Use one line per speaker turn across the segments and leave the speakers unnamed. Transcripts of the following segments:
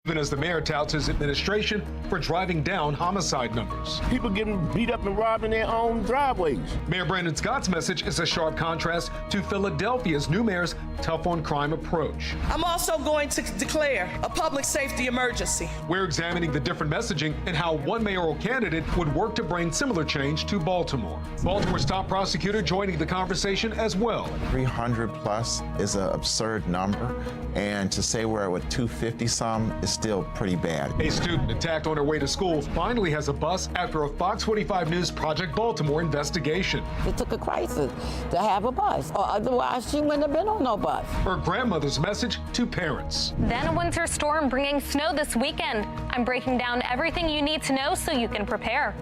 Even as the mayor touts his administration for driving down homicide numbers.
People getting beat up and robbed in their own driveways.
Mayor Brandon Scott's message is a sharp contrast to Philadelphia's new mayor's tough on crime approach.
I'm also going to declare a public safety emergency.
We're examining the different messaging and how one mayoral candidate would work to bring similar change to Baltimore. Baltimore's top prosecutor joining the conversation as well.
300 plus is an absurd number, and to say we're at 250 some is still pretty bad.
A student attacked on her way to school finally has a bus after a FOX45 News Project Baltimore investigation.
It took a crisis to have a bus, or otherwise she wouldn't have been on no bus.
Her grandmother's message to parents.
Then a winter storm bringing snow this weekend. I'm breaking down everything you need to know so you can prepare.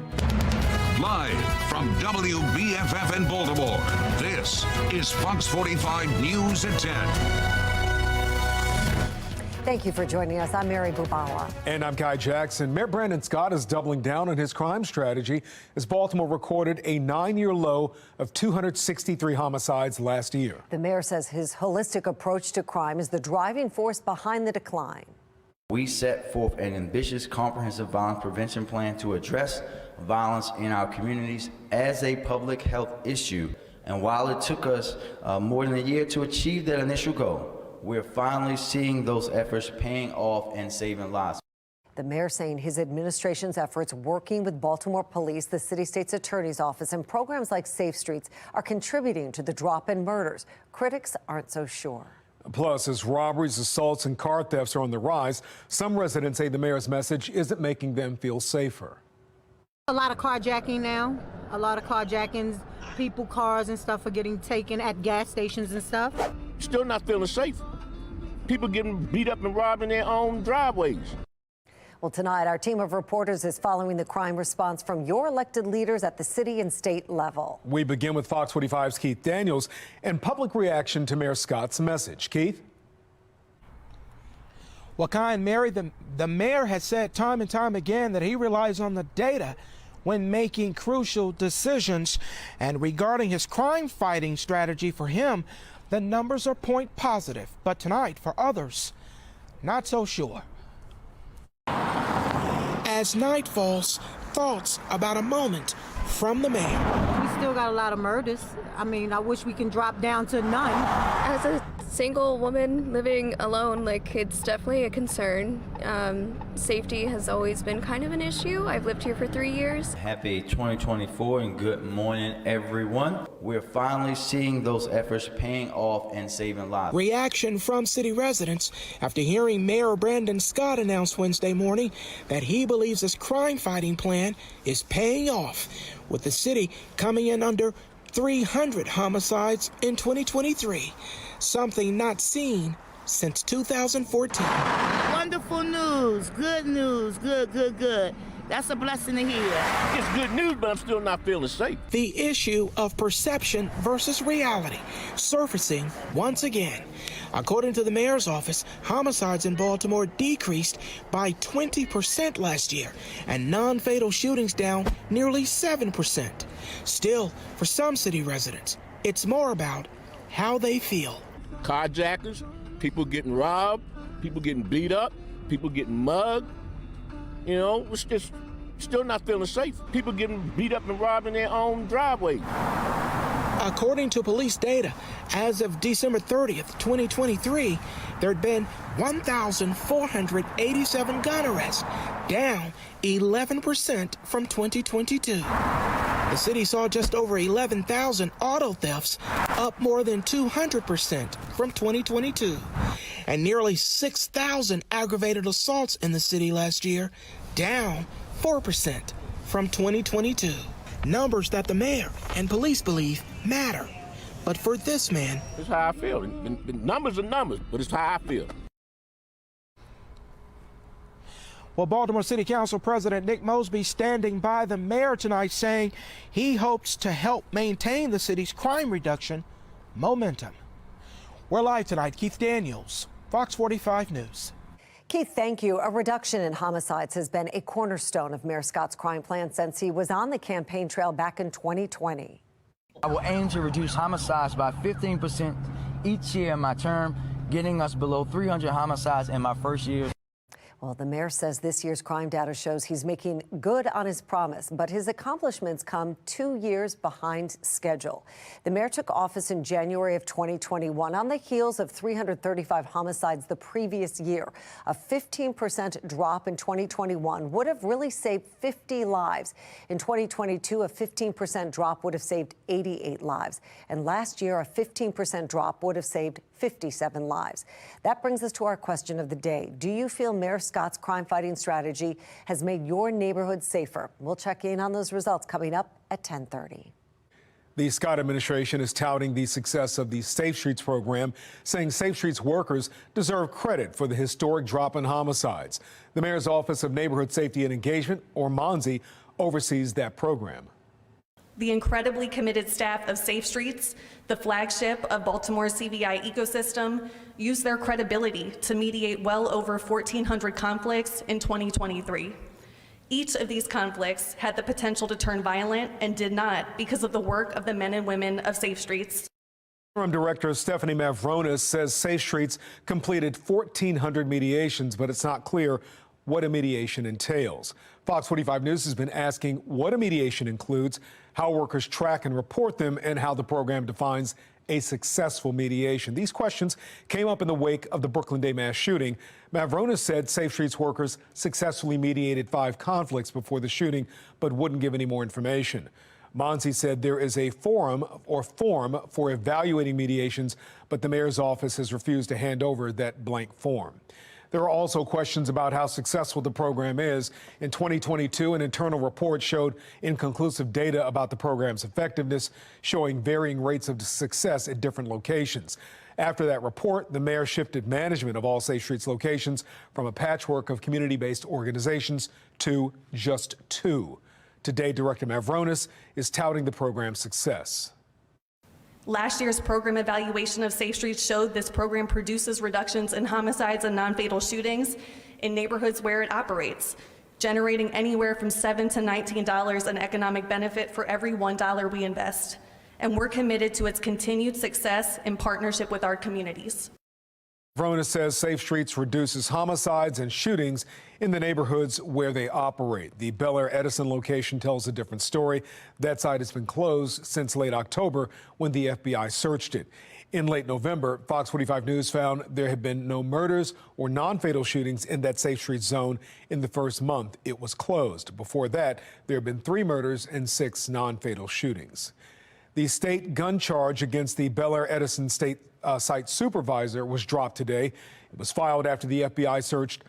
Live from WBFF in Baltimore, this is Fox 45 News at 10.
Thank you for joining us. I'm Mary Bubala.
And I'm Kai Jackson. Mayor Brandon Scott is doubling down on his crime strategy as Baltimore recorded a 9-year low of 263 homicides last year.
The mayor says his holistic approach to crime is the driving force behind the decline.
We set forth an ambitious, comprehensive violence prevention plan to address violence in our communities as a public health issue. And while it took us more than a year to achieve that initial goal, we're finally seeing those efforts paying off and saving lives.
The mayor saying his administration's efforts working with Baltimore police, the city state's attorney's office, and programs like Safe Streets are contributing to the drop in murders. Critics aren't so sure.
Plus, as robberies, assaults, and car thefts are on the rise, some residents say the mayor's message isn't making them feel safer.
A lot of carjacking now. A lot of carjackings. People, cars and stuff are getting taken at gas stations and stuff.
Still not feeling safe. People getting beat up and robbed in their own driveways.
Well, tonight, our team of reporters is following the crime response from your elected leaders at the city and state level.
We begin with Fox 45's Keith Daniels and public reaction to Mayor Scott's message. Keith?
Well, Kai and Mary, the mayor has said time and time again that he relies on the data when making crucial decisions. And regarding his crime-fighting strategy, for him, the numbers are point positive. But tonight, for others, not so sure. As night falls, thoughts about a moment from the mayor.
We still got a lot of murders. I mean, I wish we can drop down to none.
As a single woman living alone, it's definitely a concern. Safety has always been kind of an issue. I've lived here for 3 years.
Happy 2024 and good morning, everyone. We're finally seeing those efforts paying off and saving lives.
Reaction from city residents after hearing Mayor Brandon Scott announce Wednesday morning that he believes his crime-fighting plan is paying off, with the city coming in under 300 homicides in 2023, something not seen since 2014.
Wonderful news, good. That's a blessing to hear.
It's good news, but I'm still not feeling safe.
The issue of perception versus reality surfacing once again. According to the mayor's office, homicides in Baltimore decreased by 20% last year, and non-fatal shootings down nearly 7%. Still, for some city residents, it's more about how they feel.
Carjackers, people getting robbed, people getting beat up, people getting mugged. You know, it's just still not feeling safe. People getting beat up and robbed in their own driveways.
According to police data, as of December 30th, 2023, there had been 1,487 gun arrests, down 11% from 2022. The city saw just over 11,000 auto thefts, up more than 200% from 2022. And nearly 6,000 aggravated assaults in the city last year, down 4% from 2022. Numbers that the mayor and police believe matter. But for this man,
it's how I feel. The numbers are numbers, but it's how I feel.
Well, Baltimore City Council President Nick Mosby standing by the mayor tonight, saying he hopes to help maintain the city's crime reduction momentum. We're live tonight. Keith Daniels, Fox 45 News.
Keith, thank you. A reduction in homicides has been a cornerstone of Mayor Scott's crime plan since he was on the campaign trail back in 2020.
I will aim to reduce homicides by 15% each year in my term, getting us below 300 homicides in my first year.
Well, the mayor says this year's crime data shows he's making good on his promise, but his accomplishments come 2 years behind schedule. The mayor took office in January of 2021 on the heels of 335 homicides the previous year. A 15% drop in 2021 would have really saved 50 lives. In 2022, a 15% drop would have saved 88 lives. And last year, a 15% drop would have saved 57 lives. That brings us to our question of the day. Do you feel Mayor Scott's crime-fighting strategy has made your neighborhood safer? We'll check in on those results coming up at 10:30.
The Scott administration is touting the success of the Safe Streets program, saying Safe Streets workers deserve credit for the historic drop in homicides. The mayor's Office of Neighborhood Safety and Engagement, or MONSE, oversees that program.
The incredibly committed staff of Safe Streets, the flagship of Baltimore's CVI ecosystem, used their credibility to mediate well over 1,400 conflicts in 2023. Each of these conflicts had the potential to turn violent and did not because of the work of the men and women of Safe Streets.
Program Director Stephanie Mavronis says Safe Streets completed 1,400 mediations, but it's not clear what a mediation entails. Fox 45 News has been asking what a mediation includes, how workers track and report them, and how the program defines a successful mediation. These questions came up in the wake of the Brooklyn Day mass shooting. Mavronis said Safe Streets workers successfully mediated 5 conflicts before the shooting, but wouldn't give any more information. MONSE said there is a form for evaluating mediations, but the mayor's office has refused to hand over that blank form. There are also questions about how successful the program is. In 2022, an internal report showed inconclusive data about the program's effectiveness, showing varying rates of success at different locations. After that report, the mayor shifted management of all Safe Streets locations from a patchwork of community-based organizations to just 2. Today, Director Mavronis is touting the program's success.
Last year's program evaluation of Safe Streets showed this program produces reductions in homicides and non-fatal shootings in neighborhoods where it operates, generating anywhere from $7 to $19 in economic benefit for every $1 we invest. And we're committed to its continued success in partnership with our communities.
Mavronis says Safe Streets reduces homicides and shootings in the neighborhoods where they operate. The Bel Air Edison location tells a different story. That site has been closed since late October when the FBI searched it. In late November, Fox 45 News found there had been no murders or non-fatal shootings in that Safe Streets zone in the first month it was closed. Before that, there had been 3 murders and 6 non-fatal shootings. The state gun charge against the Bel Air Edison state site supervisor was dropped today. It was filed after the FBI searched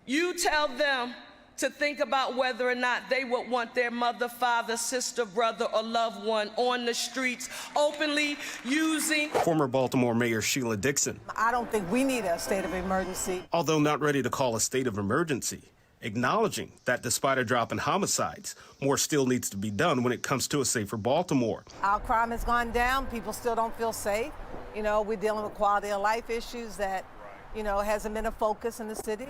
You tell them to think about whether or not they would want their mother, father, sister, brother, or loved one on the streets openly using.
Former Baltimore Mayor Sheila Dixon.
I don't think we need a state of emergency.
Although not ready to call a state of emergency, acknowledging that despite a drop in homicides, more still needs to be done when it comes to a safer Baltimore.
Our crime has gone down. People still don't feel safe. You know, we're dealing with quality of life issues that, you know, hasn't been a focus in the city.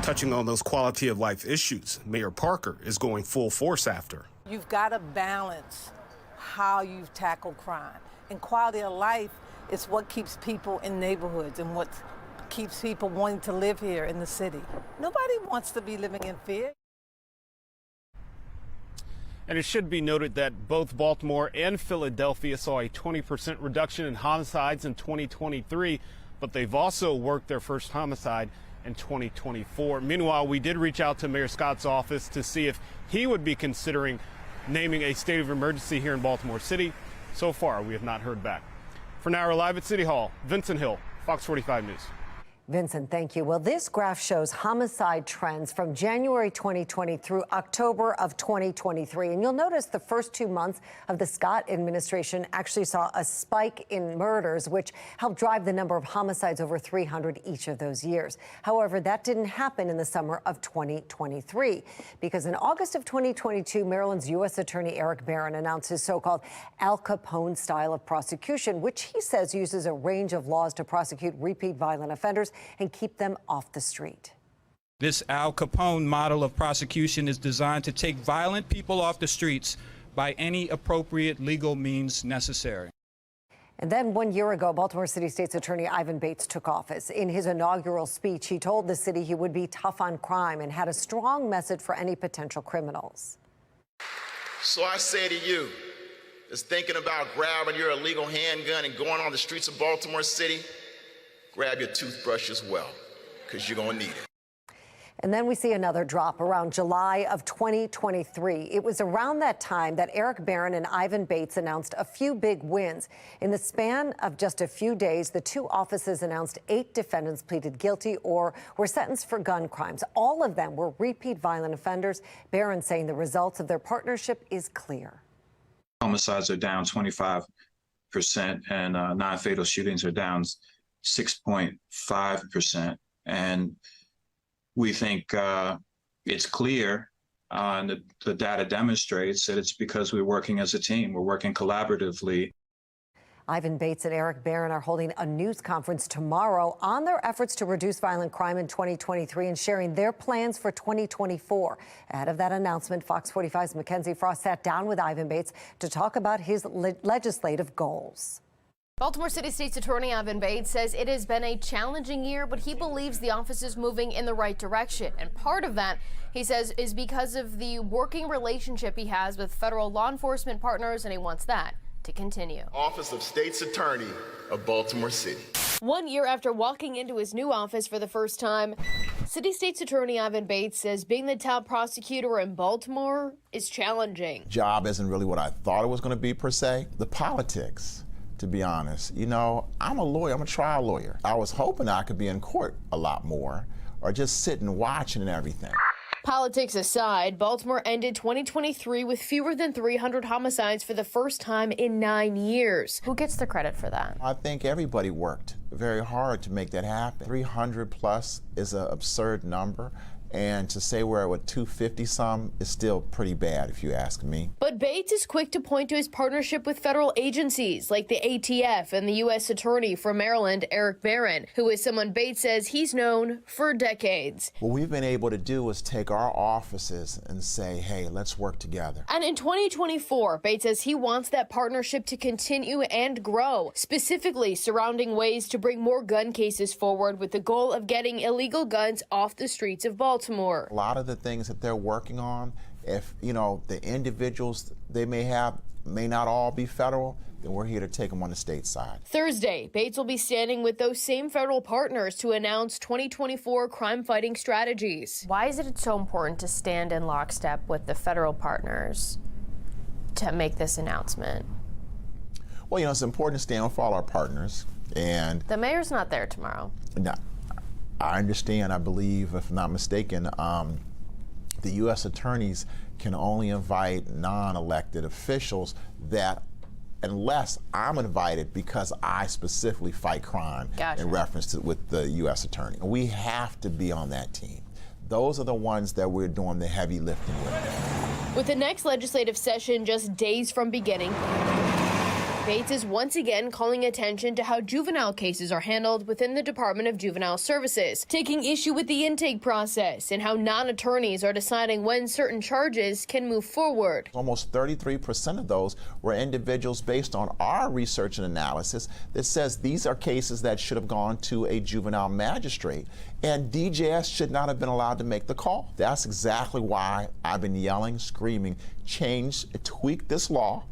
Touching on those quality of life issues, Mayor Parker is going full force after.
You've got to balance how you tackle crime. And quality of life is what keeps people in neighborhoods and what keeps people wanting to live here in the city. Nobody wants to be living in fear.
And it should be noted that both Baltimore and Philadelphia saw a 20% reduction in homicides in 2023, but they've also worked their first homicide in 2024. Meanwhile, we did reach out to Mayor Scott's office to see if he would be considering naming a state of emergency here in Baltimore City. So far, we have not heard back. For now, we're live at City Hall. Vincent Hill, Fox 45 News.
Vincent, thank you. Well, this graph shows homicide trends from January 2020 through October of 2023. And you'll notice the first 2 months of the Scott administration actually saw a spike in murders, which helped drive the number of homicides over 300 each of those years. However, that didn't happen in the summer of 2023, because in August of 2022, Maryland's U.S. Attorney Eric Barron announced his so-called Al Capone style of prosecution, which he says uses a range of laws to prosecute repeat violent offenders and keep them off the street.
This Al Capone model of prosecution is designed to take violent people off the streets by any appropriate legal means necessary.
And then 1 year ago, Baltimore City State's Attorney Ivan Bates took office. In his inaugural speech, he told the city he would be tough on crime and had a strong message for any potential criminals.
So I say to you, that's thinking about grabbing your illegal handgun and going on the streets of Baltimore City, grab your toothbrush as well, because you're going to need it.
And then we see another drop around July of 2023. It was around that time that Eric Barron and Ivan Bates announced a few big wins. In the span of just a few days, the two offices announced 8 defendants pleaded guilty or were sentenced for gun crimes. All of them were repeat violent offenders. Barron saying the results of their partnership is clear.
Homicides are down 25%, and non-fatal shootings are down 6.5%. And we think it's clear, and the data demonstrates that it's because we're working as a team. We're working collaboratively.
Ivan Bates and Eric Barron are holding a news conference tomorrow on their efforts to reduce violent crime in 2023 and sharing their plans for 2024. Ahead of that announcement, Fox 45's Mackenzie Frost sat down with Ivan Bates to talk about his legislative goals.
Baltimore City State's Attorney Ivan Bates says it has been a challenging year, but he believes the office is moving in the right direction. And part of that, he says, is because of the working relationship he has with federal law enforcement partners, and he wants that to continue.
Office of State's Attorney of Baltimore City.
1 year after walking into his new office for the first time, City State's Attorney Ivan Bates says being the top prosecutor in Baltimore is challenging.
Job isn't really what I thought it was going to be per se. The politics, to be honest. You know, I'm a lawyer, I'm a trial lawyer. I was hoping I could be in court a lot more or just sitting watching and everything.
Politics aside, Baltimore ended 2023 with fewer than 300 homicides for the first time in 9 years. Who gets the credit for that?
I think everybody worked very hard to make that happen. 300 plus is an absurd number. And to say we're at 250 some is still pretty bad, if you ask me.
But Bates is quick to point to his partnership with federal agencies like the ATF and the U.S. Attorney for Maryland, Eric Barron, who is someone Bates says he's known for decades.
What we've been able to do is take our offices and say, hey, let's work together.
And in 2024, Bates says he wants that partnership to continue and grow, specifically surrounding ways to bring more gun cases forward with the goal of getting illegal guns off the streets of Baltimore.
A lot of the things that they're working on, if, you know, the individuals they may have may not all be federal, then we're here to take them on the state side.
Thursday, Bates will be standing with those same federal partners to announce 2024 crime-fighting strategies. Why is it so important to stand in lockstep with the federal partners to make this announcement?
Well, you know, it's important to stand with all our partners. And
the mayor's not there tomorrow.
No. I understand, I believe, if I'm not mistaken, the U.S. attorneys can only invite non-elected officials that, unless I'm invited because I specifically fight crime in reference to with the U.S. attorney. We have to be on that team. Those are the ones that we're doing the heavy lifting with.
With the next legislative session just days from beginning, Bates is once again calling attention to how juvenile cases are handled within the Department of Juvenile Services, taking issue with the intake process and how non-attorneys are deciding when certain charges can move forward.
Almost 33% of those were individuals based on our research and analysis that says these are cases that should have gone to a juvenile magistrate, and DJS should not have been allowed to make the call. That's exactly why I've been yelling, screaming, tweak this law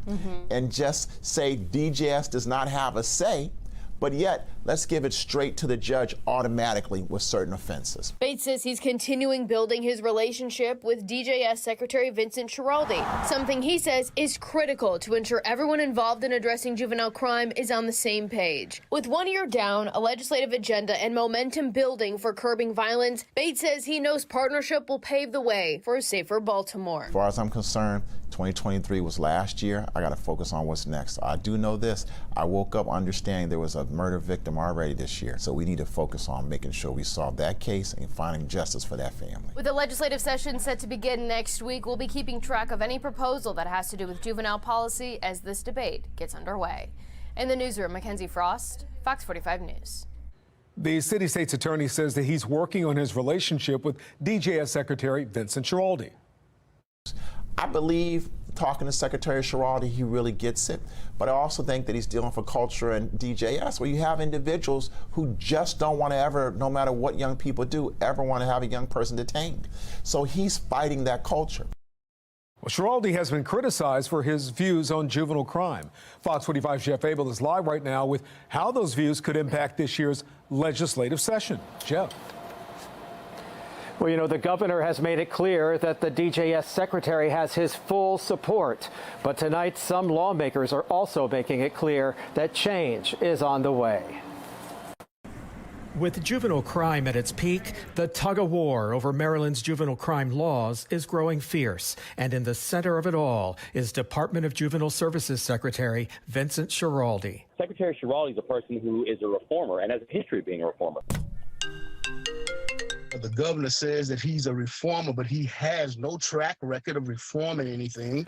and just say DJS does not have a say, but yet let's give it straight to the judge automatically with certain offenses.
Bates says he's continuing building his relationship with DJS Secretary Vincent Schiraldi, something he says is critical to ensure everyone involved in addressing juvenile crime is on the same page. With 1 year down, a legislative agenda and momentum building for curbing violence, Bates says he knows partnership will pave the way for a safer Baltimore.
As far as I'm concerned, 2023 was last year. I got to focus on what's next. I do know this. I woke up understanding there was a murder victim already this year. So we need to focus on making sure we solve that case and finding justice for that family.
With the legislative session set to begin next week, we'll be keeping track of any proposal that has to do with juvenile policy as this debate gets underway. In the newsroom, Mackenzie Frost, Fox 45 News.
The city state's attorney says that he's working on his relationship with DJS Secretary Vincent Schiraldi.
I believe, talking to Secretary Schiraldi, he really gets it. But I also think that he's dealing for culture and DJS, where you have individuals who just don't want to ever, no matter what young people do, ever want to have a young person detained. So he's fighting that culture.
Well, Schiraldi has been criticized for his views on juvenile crime. Fox 45's Jeff Abel is live right now with how those views could impact this year's legislative session. Jeff.
Well, you know, the governor has made it clear that the DJS secretary has his full support. But tonight, some lawmakers are also making it clear that change is on the way.
With juvenile crime at its peak, the tug-of-war over Maryland's juvenile crime laws is growing fierce. And in the center of it all is Department of Juvenile Services Secretary Vincent Schiraldi.
Secretary Schiraldi is a person who is a reformer and has a history of being a reformer.
The governor says that he's a reformer, but he has no track record of reforming anything.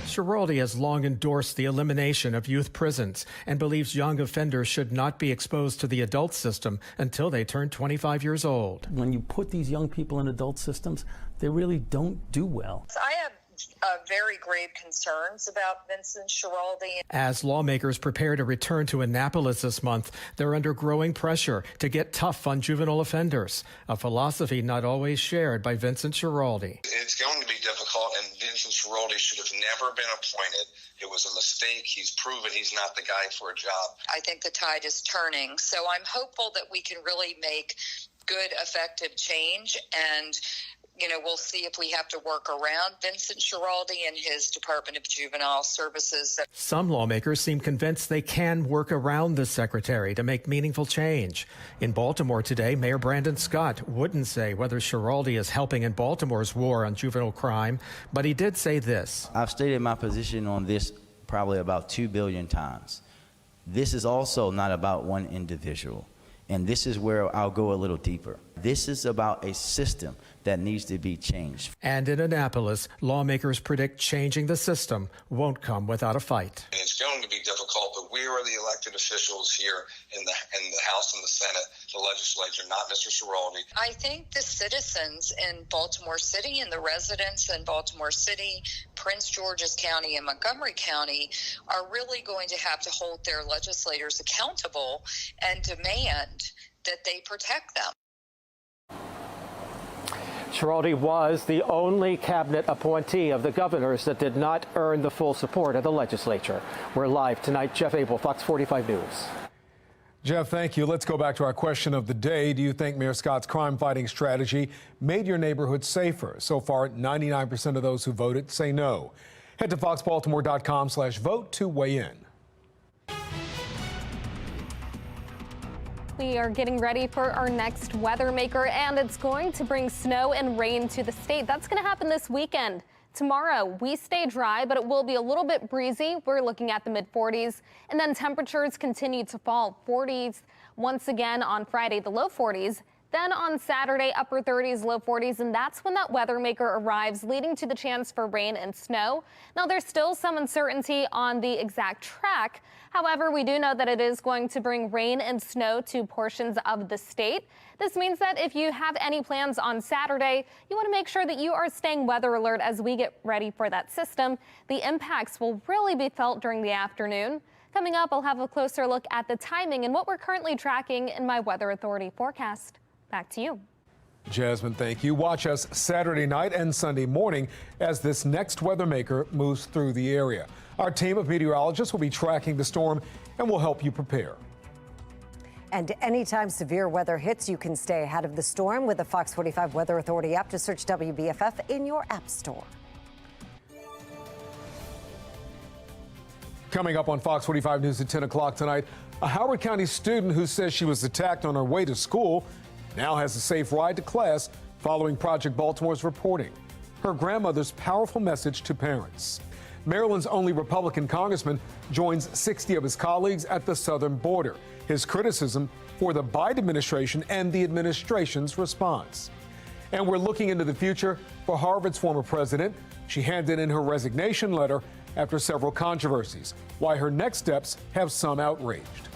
Schiraldi has long endorsed the elimination of youth prisons and believes young offenders should not be exposed to the adult system until they turn 25 years old.
When you put these young people in adult systems, they really don't do well.
I have very grave concerns about Vincent Schiraldi.
As lawmakers prepare to return to Annapolis this month, they're under growing pressure to get tough on juvenile offenders, a philosophy not always shared by Vincent Schiraldi.
It's going to be difficult, and Vincent Schiraldi should have never been appointed. It was a mistake. He's proven he's not the guy for a job.
I think the tide is turning, so I'm hopeful that we can really make good, effective change, and we'll see if we have to work around Vincent Schiraldi and his Department of Juvenile Services.
Some lawmakers seem convinced they can work around the secretary to make meaningful change. In Baltimore today, Mayor Brandon Scott wouldn't say whether Schiraldi is helping in Baltimore's war on juvenile crime, but he did say this.
I've stated my position on this probably about 2 billion times. This is also not about one individual. And this is where I'll go a little deeper. This is about a system that needs to be changed.
And in Annapolis, lawmakers predict changing the system won't come without a fight.
And it's going to be difficult, but we are the elected officials here in the House and the Senate, the legislature, not Mr. Schiraldi.
I think the citizens in Baltimore City and the residents in Baltimore City, Prince George's County, and Montgomery County are really going to have to hold their legislators accountable and demand that they protect them.
Schiraldi was the only cabinet appointee of the governors that did not earn the full support of the legislature. We're live tonight. Jeff Abel, Fox 45 News.
Jeff, thank you. Let's go back to our question of the day. Do you think Mayor Scott's crime-fighting strategy made your neighborhood safer? So far, 99% of those who voted say no. Head to foxbaltimore.com/vote to weigh in.
We are getting ready for our next weather maker, and it's going to bring snow and rain to the state. That's going to happen this weekend. Tomorrow, we stay dry, but it will be a little bit breezy. We're looking at the mid-40s, and then temperatures continue to fall. 40s once again on Friday, the low 40s. Then on Saturday, upper 30s, low 40s, and that's when that weather maker arrives, leading to the chance for rain and snow. Now, there's still some uncertainty on the exact track. However, we do know that it is going to bring rain and snow to portions of the state. This means that if you have any plans on Saturday, you want to make sure that you are staying weather alert as we get ready for that system. The impacts will really be felt during the afternoon. Coming up, I'll have a closer look at the timing and what we're currently tracking in my Weather Authority forecast. Back to you.
Jasmine, thank you. Watch us Saturday night and Sunday morning as this next weather maker moves through the area. Our team of meteorologists will be tracking the storm and will help you prepare.
And anytime severe weather hits, you can stay ahead of the storm with the Fox 45 Weather Authority app. To search WBFF in your app store.
Coming up on Fox 45 News at 10 o'clock tonight, a Howard County student who says she was attacked on her way to school now has a safe ride to class following Project Baltimore's reporting. Her grandmother's powerful message to parents. Maryland's only Republican congressman joins 60 of his colleagues at the southern border. His criticism for the Biden administration and the administration's response. And we're looking into the future for Harvard's former president. She handed in her resignation letter after several controversies. Why her next steps have some outraged.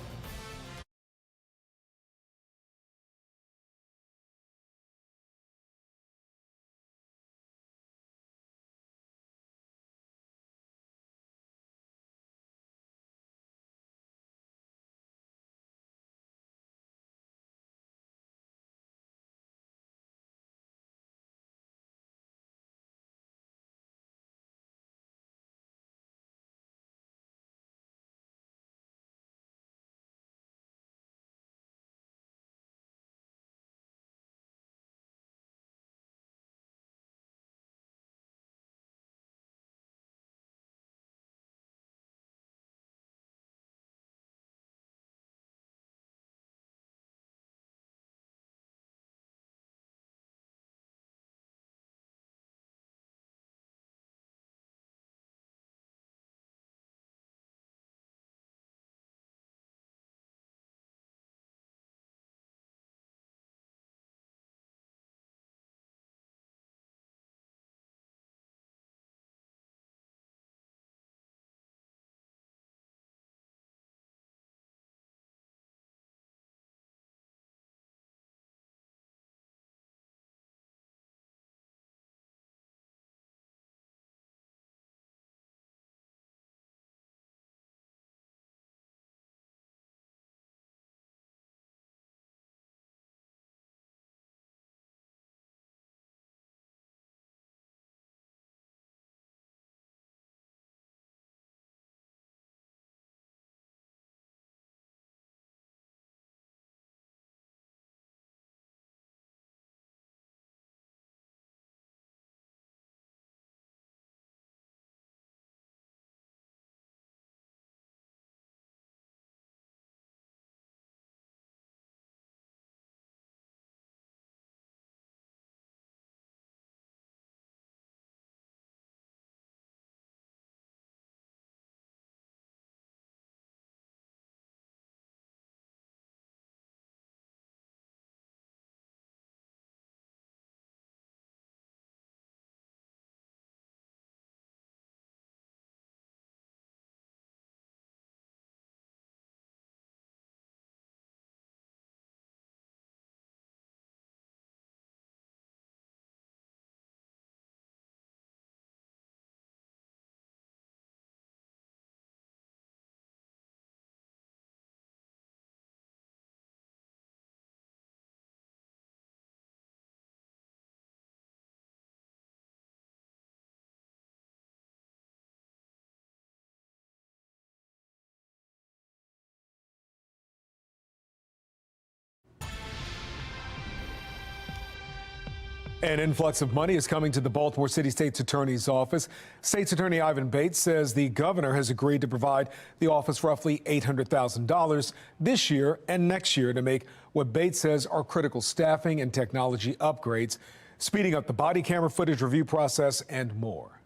An influx of money is coming to the Baltimore City State's Attorney's Office. State's Attorney Ivan Bates says the governor has agreed to provide the office roughly $800,000 this year and next year to make what Bates says are critical staffing and technology upgrades, speeding up the body camera footage review process and more.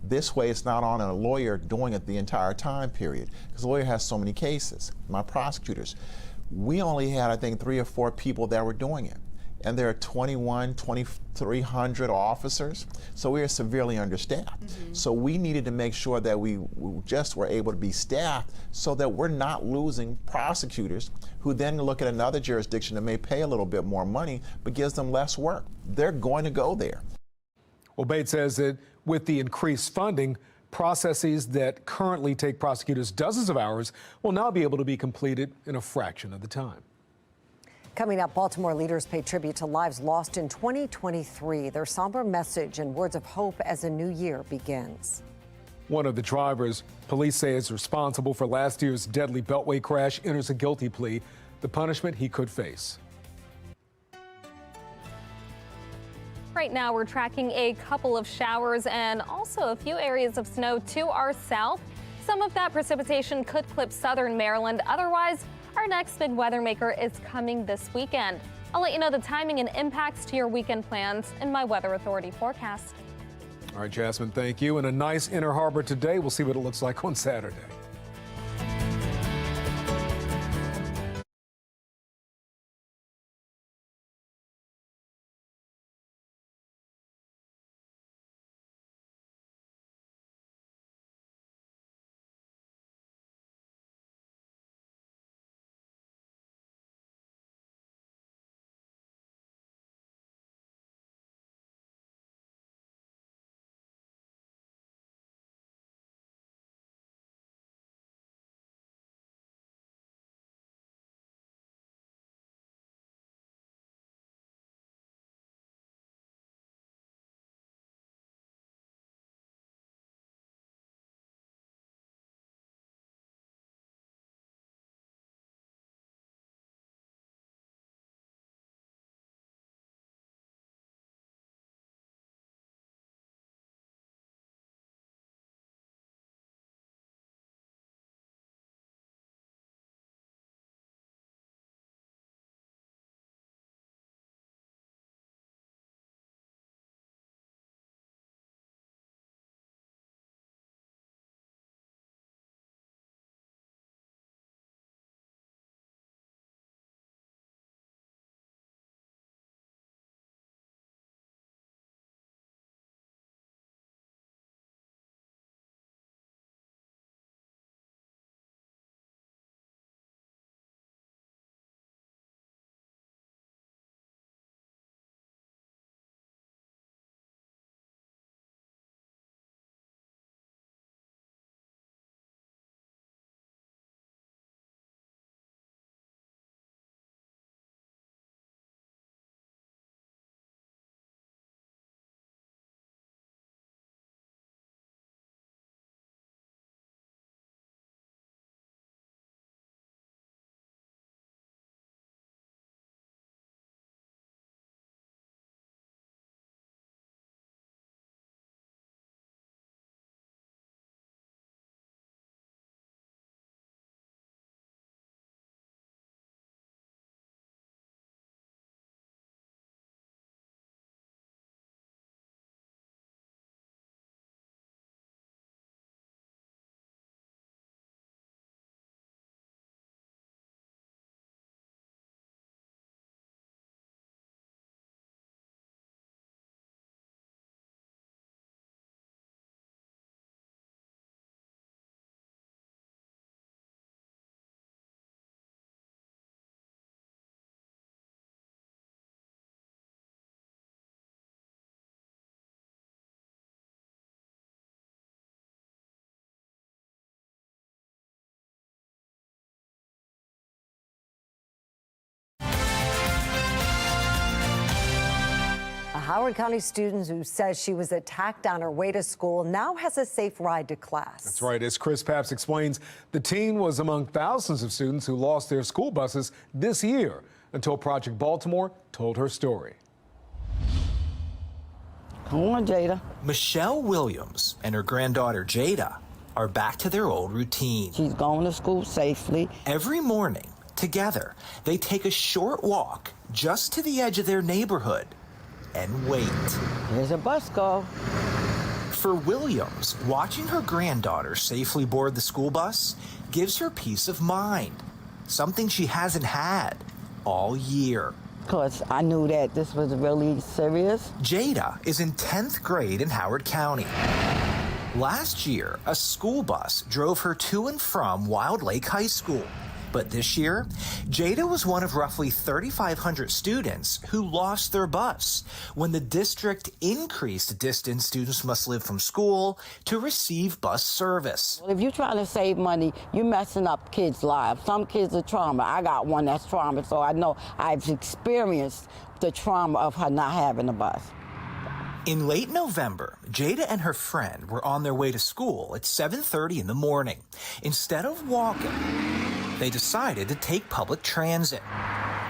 This way, it's not on a lawyer doing it the entire time period, because the lawyer has so many cases. My prosecutors, we only had, I think, 3 or 4 people that were doing it. And there are 2,300 officers, so we are severely understaffed. So we needed to make sure that we just were able to be staffed so that we're not losing prosecutors who then look at another jurisdiction that may pay a little bit more money but gives them less work. They're going to go there.
Well, Bates says that with the increased funding, processes that currently take prosecutors dozens of hours will now be able to be completed in a fraction of the time.
Coming up, Baltimore leaders pay tribute to lives lost in 2023. Their somber message and words of hope as a new year begins.
One of the drivers police say is responsible for last year's deadly Beltway crash enters a guilty plea, the punishment he could face.
Right now, we're tracking a couple of showers and also a few areas of snow to our south. Some of that precipitation could clip southern Maryland. Otherwise, our next big weather maker is coming this weekend. I'll let you know the timing and impacts to your weekend plans in my Weather Authority forecast.
All right, Jasmine, thank you. And a nice Inner Harbor today. We'll see what it looks like on Saturday.
A Howard County student who says she was attacked on her way to school now has a safe ride to class.
That's right. As Chris Papps explains, the teen was among thousands of students who lost their school buses this year until Project Baltimore told her story.
Come on, Jada.
Michelle Williams and her granddaughter Jada are back to their old routine.
She's going to school safely.
Every morning, together, they take a short walk just to the edge of their neighborhood and wait.
There's a bus go.
For Williams, watching her granddaughter safely board the school bus gives her peace of mind, something she hasn't had all year.
Because I knew that this was really serious.
Jada is in 10th grade in Howard County. Last year, a school bus drove her to and from Wild Lake High School. But this year, Jada was one of roughly 3,500 students who lost their bus when the district increased the distance students must live from school to receive bus service.
Well, if you're trying to save money, you're messing up kids' lives. Some kids are trauma. I got one that's trauma, so I know I've experienced the trauma of her not having a bus.
In late November, Jada and her friend were on their way to school at 7:30 in the morning. Instead of walking, they decided to take public transit.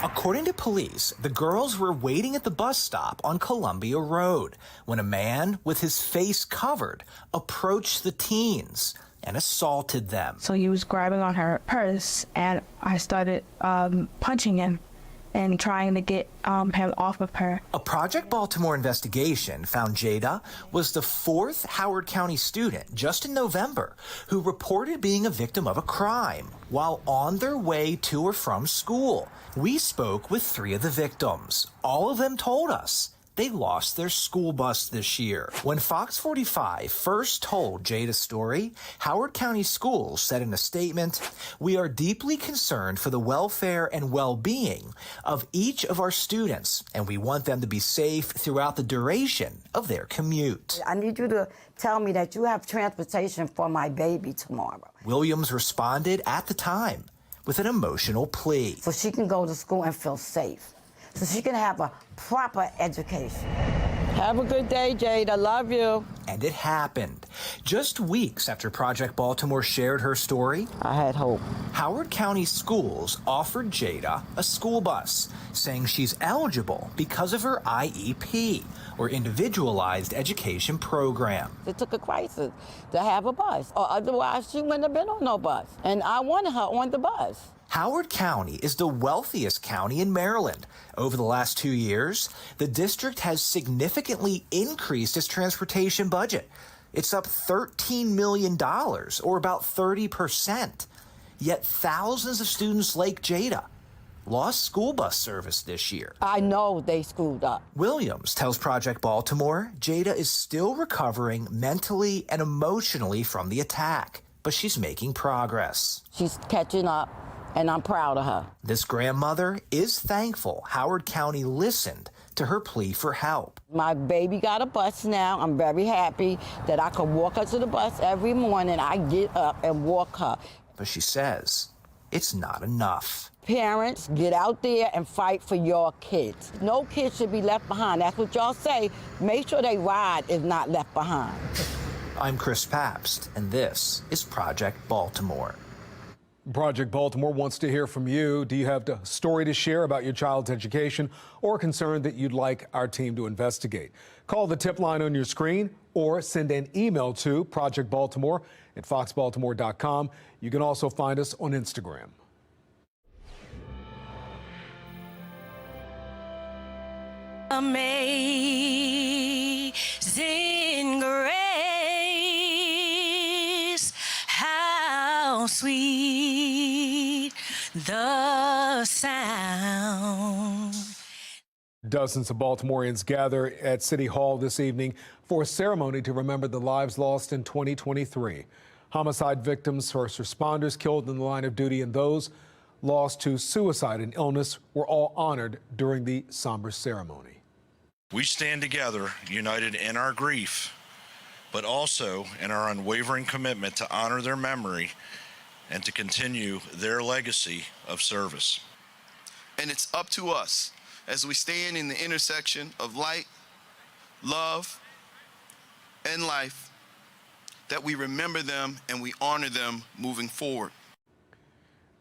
According to police, the girls were waiting at the bus stop on Columbia Road when a man with his face covered approached the teens and assaulted them.
So he was grabbing on her purse, and I started punching him and trying to get him off of her.
A Project Baltimore investigation found Jada was the 4th Howard County student just in November who reported being a victim of a crime while on their way to or from school. We spoke with 3 of the victims. All of them told us they lost their school bus this year. When Fox 45 first told Jada's story, Howard County Schools said in a statement, "We are deeply concerned for the welfare and well-being of each of our students, and we want them to be safe throughout the duration of their commute."
I need you to tell me that you have transportation for my baby tomorrow.
Williams responded at the time with an emotional plea.
So she can go to school and feel safe. So she can have a proper education. Have a good day, Jada. Love you.
And it happened. Just weeks after Project Baltimore shared her story,
I had hope.
Howard County Schools offered Jada a school bus, saying she's eligible because of her IEP, or Individualized Education Program.
It took a crisis to have a bus, or otherwise she wouldn't have been on no bus. And I wanted her on the bus.
Howard County is the wealthiest county in Maryland. Over the last 2 years, the district has significantly increased its transportation budget. It's up $13 million, or about 30%. Yet thousands of students like Jada lost school bus service this year.
I know they screwed up.
Williams tells Project Baltimore Jada is still recovering mentally and emotionally from the attack, but she's making progress.
She's catching up, and I'm proud of her.
This grandmother is thankful Howard County listened to her plea for help.
My baby got a bus now. I'm very happy that I could walk her to the bus every morning. I get up and walk her.
But she says it's not enough.
Parents, get out there and fight for your kids. No kid should be left behind. That's what y'all say. Make sure they ride is not left behind.
I'm Chris Pabst, and this is Project Baltimore.
Project Baltimore wants to hear from you. Do you have a story to share about your child's education or a concern that you'd like our team to investigate? Call the tip line on your screen or send an email to projectbaltimore@foxbaltimore.com. You can also find us on Instagram.
Amazing grace, how sweet the sound.
Dozens of Baltimoreans gather at City Hall this evening for a ceremony to remember the lives lost in 2023. Homicide victims, first responders killed in the line of duty, and those lost to suicide and illness were all honored during the somber ceremony.
We stand together, united in our grief, but also in our unwavering commitment to honor their memory and to continue their legacy of service.
And it's up to us as we stand in the intersection of light, love, and life that we remember them and we honor them moving forward.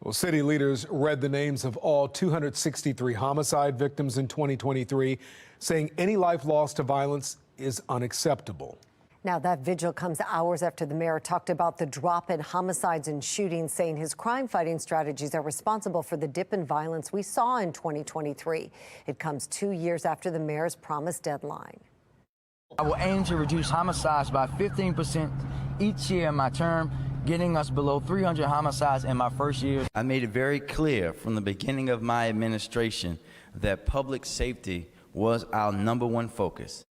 Well, city leaders read the names of all 263 homicide victims in 2023, saying any life lost to violence is unacceptable.
Now, that vigil comes hours after the mayor talked about the drop in homicides and shootings, saying his crime-fighting strategies are responsible for the dip in violence we saw in 2023. It comes 2 years after the mayor's promised deadline.
I will aim to reduce homicides by 15% each year in my term, getting us below 300 homicides in my first year.
I made it very clear from the beginning of my administration that public safety was our #1 focus.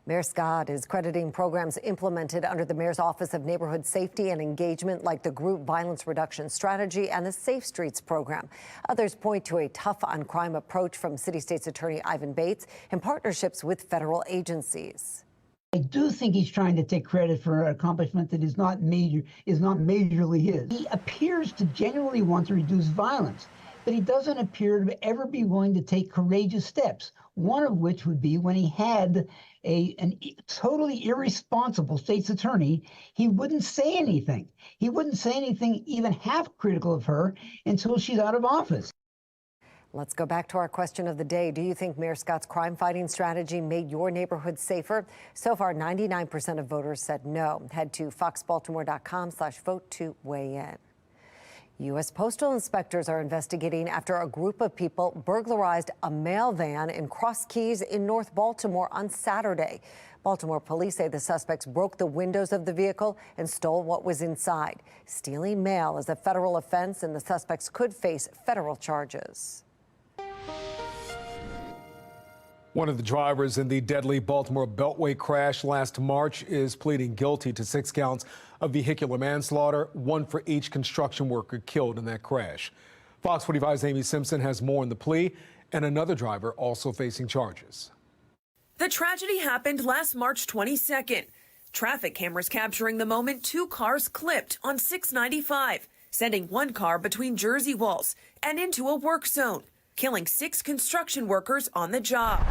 Mayor Scott is crediting programs implemented under the Mayor's Office of Neighborhood Safety and Engagement, like the Group Violence Reduction Strategy and the Safe Streets program. Others point to a tough-on-crime approach from City State's Attorney Ivan Bates in partnerships with federal agencies.
I do think he's trying to take credit for an accomplishment that is not majorly his. He appears to genuinely want to reduce violence. but he doesn't appear to ever be willing to take courageous steps, one of which would be when he had an totally irresponsible state's attorney, he wouldn't say anything. He wouldn't say anything even half critical of her until she's out of office.
Let's go back to our question of the day. Do you think Mayor Scott's crime-fighting strategy made your neighborhood safer? So far, 99% of voters said no. Head to foxbaltimore.com/vote to weigh in. U.S. Postal inspectors are investigating after a group of people burglarized a mail van in Cross Keys in North Baltimore on Saturday. Baltimore police say the suspects broke the windows of the vehicle and stole what was inside. Stealing mail is a federal offense, and the suspects could face federal charges.
One of the drivers in the deadly Baltimore Beltway crash last March is pleading guilty to 6 counts of vehicular manslaughter, 1 for each construction worker killed in that crash. Fox 45's Amy Simpson has more on the plea, and another driver also facing charges.
The tragedy happened last March 22nd. Traffic cameras capturing the moment 2 cars clipped on 695, sending 1 car between Jersey walls and into a work zone, killing 6 construction workers on the job.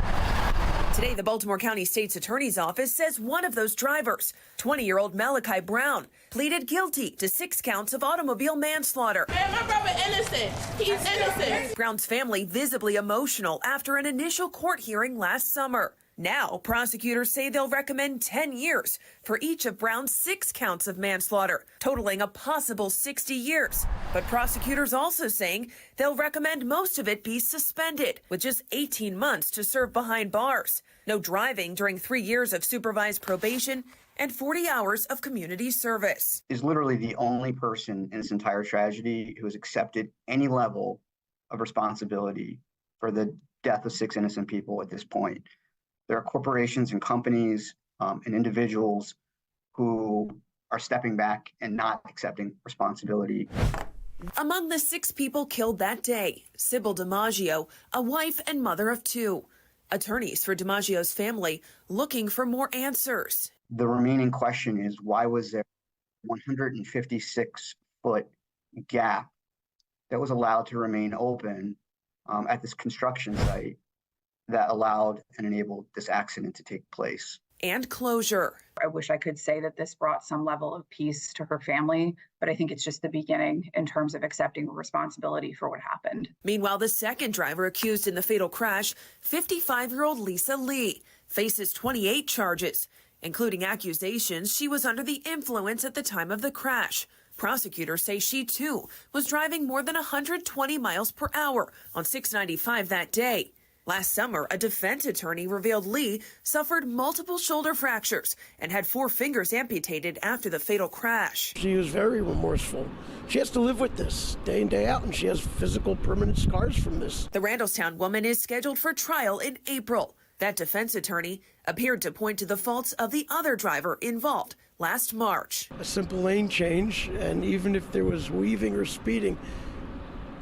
Today, the Baltimore County State's Attorney's Office says one of those drivers, 20-year-old Malachi Brown, pleaded guilty to 6 counts of automobile manslaughter.
Man, my brother innocent. He's innocent.
Brown's family visibly emotional after an initial court hearing last summer. Now, prosecutors say they'll recommend 10 years for each of Brown's 6 counts of manslaughter, totaling a possible 60 years. But prosecutors also saying they'll recommend most of it be suspended, with just 18 months to serve behind bars. No driving during 3 years of supervised probation and 40 hours of community service.
Is literally the only person in this entire tragedy who has accepted any level of responsibility for the death of 6 innocent people at this point. There are corporations and companies and individuals who are stepping back and not accepting responsibility.
Among the 6 people killed that day, Sybil DiMaggio, a wife and mother of 2. Attorneys for DiMaggio's family looking for more answers.
The remaining question is, why was there a 156-foot gap that was allowed to remain open at this construction site that allowed and enabled this accident to take place?
And closure.
I wish I could say that this brought some level of peace to her family, but I think it's just the beginning in terms of accepting responsibility for what happened.
Meanwhile, the second driver accused in the fatal crash, 55-year-old Lisa Lee, faces 28 charges, including accusations she was under the influence at the time of the crash. Prosecutors say she, too, was driving more than 120 miles per hour on 695 that day. Last summer, a defense attorney revealed Lee suffered multiple shoulder fractures and had 4 fingers amputated after the fatal crash.
She was very remorseful. She has to live with this day in, day out, and she has physical permanent scars from this.
The Randallstown woman is scheduled for trial in April. That defense attorney appeared to point to the faults of the other driver involved last March.
A simple lane change, and even if there was weaving or speeding,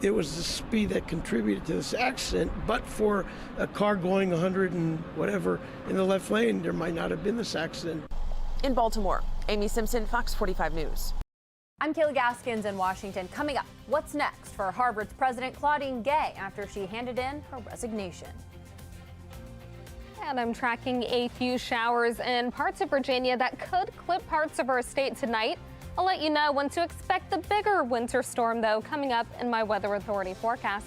it was the speed that contributed to this accident. But for a car going 100 and whatever in the left lane, there might not have been this accident.
In Baltimore, Amy Simpson, Fox 45 News.
I'm Kayla Gaskins in Washington. Coming up, what's next for Harvard's President Claudine Gay after she handed in her resignation?
And I'm tracking a few showers in parts of Virginia that could clip parts of our state tonight. I'll let you know when to expect the bigger winter storm, though, coming up in my Weather Authority forecast.